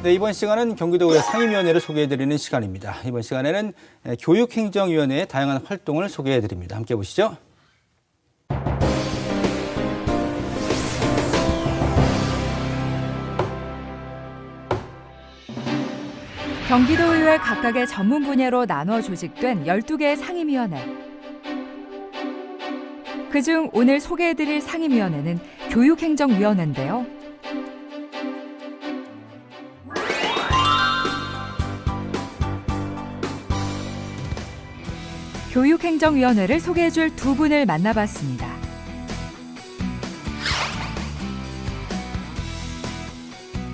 네, 이번 시간은 경기도의회 상임위원회를 소개해드리는 시간입니다. 이번 시간에는 교육행정위원회의 다양한 활동을 소개해드립니다. 함께 보시죠. 경기도의회 각각의 전문 분야로 나눠 조직된 12개의 상임위원회. 그중 오늘 소개해드릴 상임위원회는 교육행정위원회인데요. 교육행정위원회를 소개해줄 두 분을 만나봤습니다.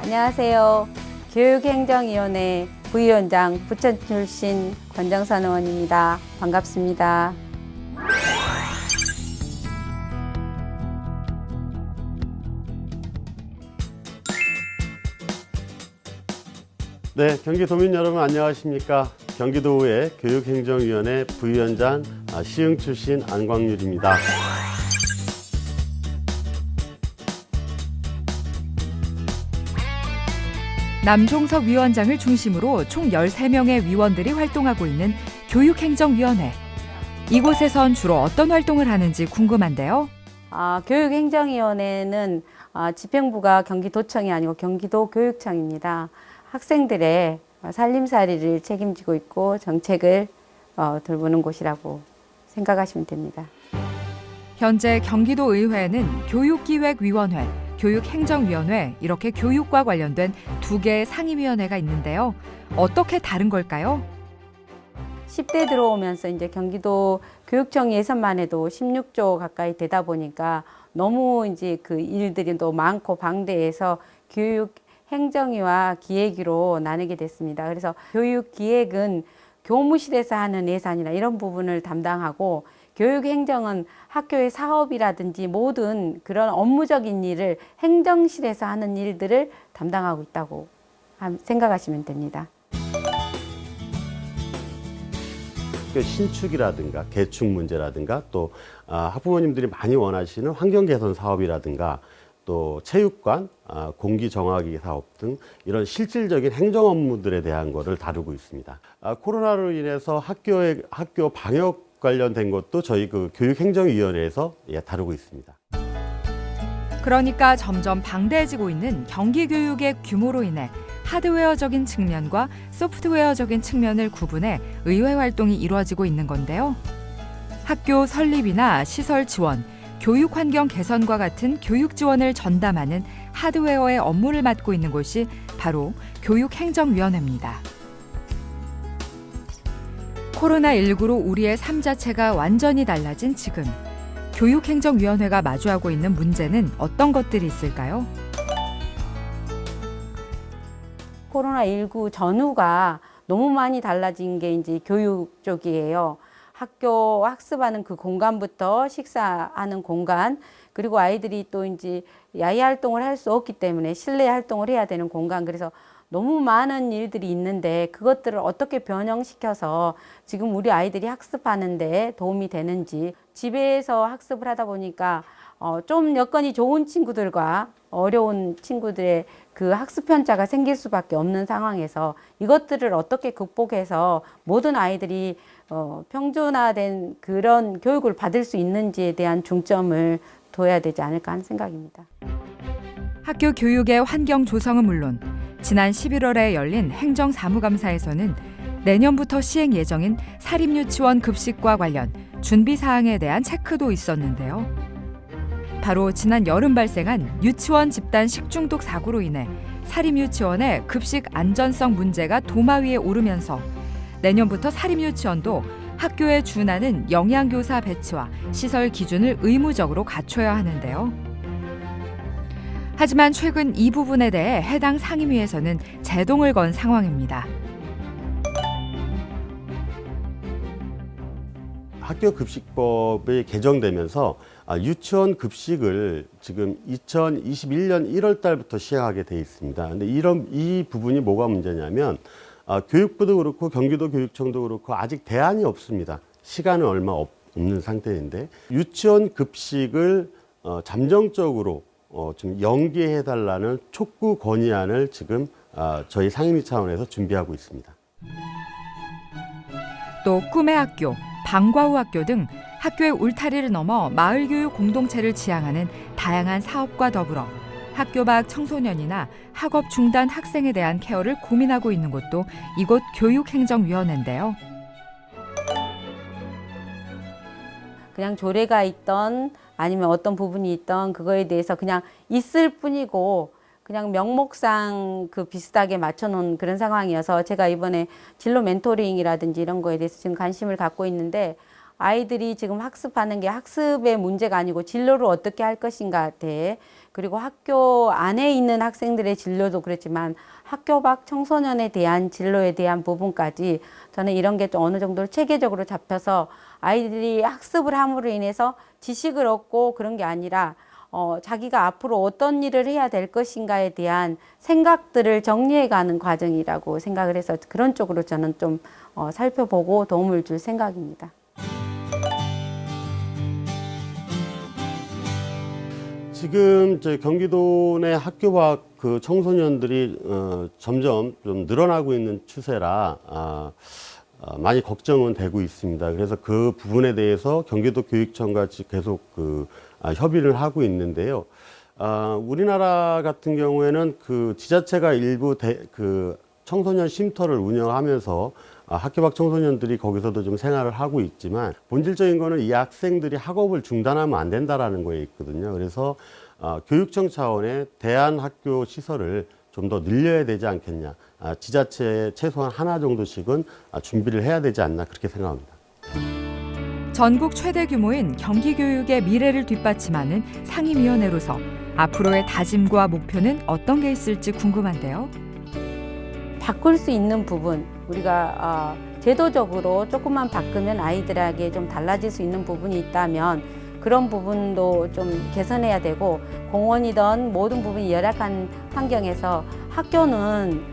안녕하세요. 교육행정위원회 부위원장 부천 출신 권정선 의원입니다. 반갑습니다. 네, 경기도민 여러분 안녕하십니까? 경기도의회 교육행정위원회 부위원장 시흥 출신 안광률입니다. 남종석 위원장을 중심으로 총 13명의 위원들이 활동하고 있는 교육행정위원회. 이곳에선 주로 어떤 활동을 하는지 궁금한데요. 교육행정위원회는 집행부가 경기도청이 아니고 경기도교육청입니다. 학생들의 살림살이를 책임지고 있고 정책을 돌보는 곳이라고 생각하시면 됩니다. 현재 경기도의회에는 교육기획위원회, 교육행정위원회 이렇게 교육과 관련된 두 개의 상임위원회가 있는데요. 어떻게 다른 걸까요? 10대 들어오면서 이제 경기도 교육청 예산만 해도 16조 가까이 되다 보니까 너무 이제 그 일들이 또 많고 방대해서 교육 행정위와 기획위로 나누게 됐습니다. 그래서 교육기획은 교무실에서 하는 예산이나 이런 부분을 담당하고 교육행정은 학교의 사업이라든지 모든 그런 업무적인 일을 행정실에서 하는 일들을 담당하고 있다고 생각하시면 됩니다. 학교 신축이라든가 개축 문제라든가 또 학부모님들이 많이 원하시는 환경 개선 사업이라든가 또 체육관, 공기 정화기 사업 등 이런 실질적인 행정 업무들에 대한 것을 다루고 있습니다. 코로나로 인해서 학교 방역 관련된 것도 저희 그 교육행정위원회에서 다루고 있습니다. 그러니까 점점 방대해지고 있는 경기교육의 규모로 인해 하드웨어적인 측면과 소프트웨어적인 측면을 구분해 의회 활동이 이루어지고 있는 건데요. 학교 설립이나 시설 지원, 교육 환경 개선과 같은 교육 지원을 전담하는 하드웨어의 업무를 맡고 있는 곳이 바로 교육행정위원회입니다. 코로나19로 우리의 삶 자체가 완전히 달라진 지금, 교육행정위원회가 마주하고 있는 문제는 어떤 것들이 있을까요? 코로나19 전후가 너무 많이 달라진 게 이제 교육 쪽이에요. 학교 학습하는 그 공간부터 식사하는 공간, 그리고 아이들이 또 이제 야외 활동을 할 수 없기 때문에 실내 활동을 해야 되는 공간, 그래서 너무 많은 일들이 있는데 그것들을 어떻게 변형시켜서 지금 우리 아이들이 학습하는데 도움이 되는지, 집에서 학습을 하다 보니까 좀 여건이 좋은 친구들과 어려운 친구들의 그 학습 편차가 생길 수밖에 없는 상황에서 이것들을 어떻게 극복해서 모든 아이들이 평준화된 그런 교육을 받을 수 있는지에 대한 중점을 둬야 되지 않을까 하는 생각입니다. 학교 교육의 환경 조성은 물론 지난 11월에 열린 행정사무감사에서는 내년부터 시행 예정인 사립유치원 급식과 관련 준비 사항에 대한 체크도 있었는데요. 바로 지난 여름 발생한 유치원 집단 식중독 사고로 인해 사립유치원의 급식 안전성 문제가 도마 위에 오르면서 내년부터 사립유치원도 학교에 준하는 영양교사 배치와 시설 기준을 의무적으로 갖춰야 하는데요. 하지만 최근 이 부분에 대해 해당 상임위에서는 제동을 건 상황입니다. 학교급식법이 개정되면서 유치원 급식을 지금 2021년 1월 달부터 시행하게 돼 있습니다. 근데 이 부분이 뭐가 문제냐면 교육부도 그렇고 경기도 교육청도 그렇고 아직 대안이 없습니다. 시간은 얼마 없는 상태인데 유치원 급식을 잠정적으로 좀 연기해달라는 촉구 건의안을 지금 저희 상임위 차원에서 준비하고 있습니다. 또 꿈의 학교, 방과후 학교 등 학교의 울타리를 넘어 마을교육 공동체를 지향하는 다양한 사업과 더불어 학교 밖 청소년이나 학업 중단 학생에 대한 케어를 고민하고 있는 곳도 이곳 교육행정위원회인데요. 그냥 조례가 있던 아니면 어떤 부분이 있던 그거에 대해서 그냥 있을 뿐이고 그냥 명목상 그 비슷하게 맞춰놓은 그런 상황이어서 제가 이번에 진로 멘토링이라든지 이런 거에 대해서 지금 관심을 갖고 있는데 아이들이 지금 학습하는 게 학습의 문제가 아니고 진로를 어떻게 할 것인가에 그리고 학교 안에 있는 학생들의 진로도 그렇지만 학교 밖 청소년에 대한 진로에 대한 부분까지 저는 이런 게 좀 어느 정도 체계적으로 잡혀서 아이들이 학습을 함으로 인해서 지식을 얻고 그런 게 아니라 자기가 앞으로 어떤 일을 해야 될 것인가에 대한 생각들을 정리해가는 과정이라고 생각을 해서 그런 쪽으로 저는 좀 살펴보고 도움을 줄 생각입니다. 지금 저희 경기도 내 학교 밖 그 청소년들이 점점 좀 늘어나고 있는 추세라 많이 걱정은 되고 있습니다. 그래서 그 부분에 대해서 경기도 교육청과 계속 협의를 하고 있는데요. 우리나라 같은 경우에는 그 지자체가 일부 그 청소년 쉼터를 운영하면서 학교 밖 청소년들이 거기서도 좀 생활을 하고 있지만 본질적인 거는 이 학생들이 학업을 중단하면 안 된다라는 거에 있거든요. 그래서 교육청 차원의 대안학교 시설을 좀 더 늘려야 되지 않겠냐. 지자체에 최소한 하나 정도씩은 준비를 해야 되지 않나 그렇게 생각합니다. 전국 최대 규모인 경기교육의 미래를 뒷받침하는 상임위원회로서 앞으로의 다짐과 목표는 어떤 게 있을지 궁금한데요. 바꿀 수 있는 부분 우리가 제도적으로 조금만 바꾸면 아이들에게 좀 달라질 수 있는 부분이 있다면 그런 부분도 좀 개선해야 되고 공원이든 모든 부분이 열악한 환경에서 학교는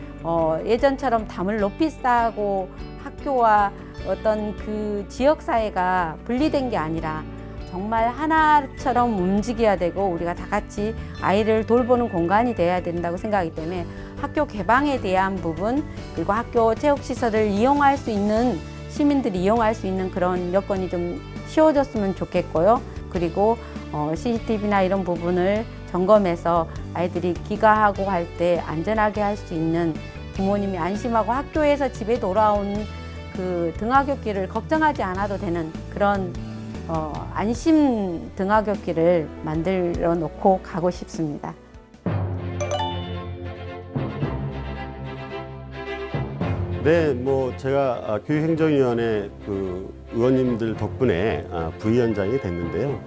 예전처럼 담을 높이 쌓고 학교와 어떤 그 지역사회가 분리된 게 아니라 정말 하나처럼 움직여야 되고 우리가 다 같이 아이를 돌보는 공간이 돼야 된다고 생각하기 때문에 학교 개방에 대한 부분 그리고 학교 체육시설을 이용할 수 있는 시민들이 이용할 수 있는 그런 여건이 좀 쉬워졌으면 좋겠고요. 그리고 CCTV나 이런 부분을 점검해서 아이들이 귀가하고 할 때 안전하게 할 수 있는 부모님이 안심하고 학교에서 집에 돌아온 그 등하굣길을 걱정하지 않아도 되는 그런 안심 등하굣길을 만들어 놓고 가고 싶습니다. 네, 뭐 제가 교육행정위원회 그 의원님들 덕분에 부위원장이 됐는데요.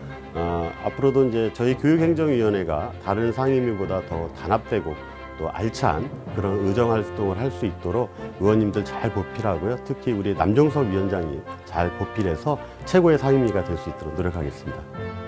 앞으로도 이제 저희 교육행정위원회가 다른 상임위보다 더 단합되고 또 알찬 그런 의정 활동을 할 수 있도록 의원님들 잘 보필하고요. 특히 우리 남정섭 위원장이 잘 보필해서 최고의 상임위가 될 수 있도록 노력하겠습니다.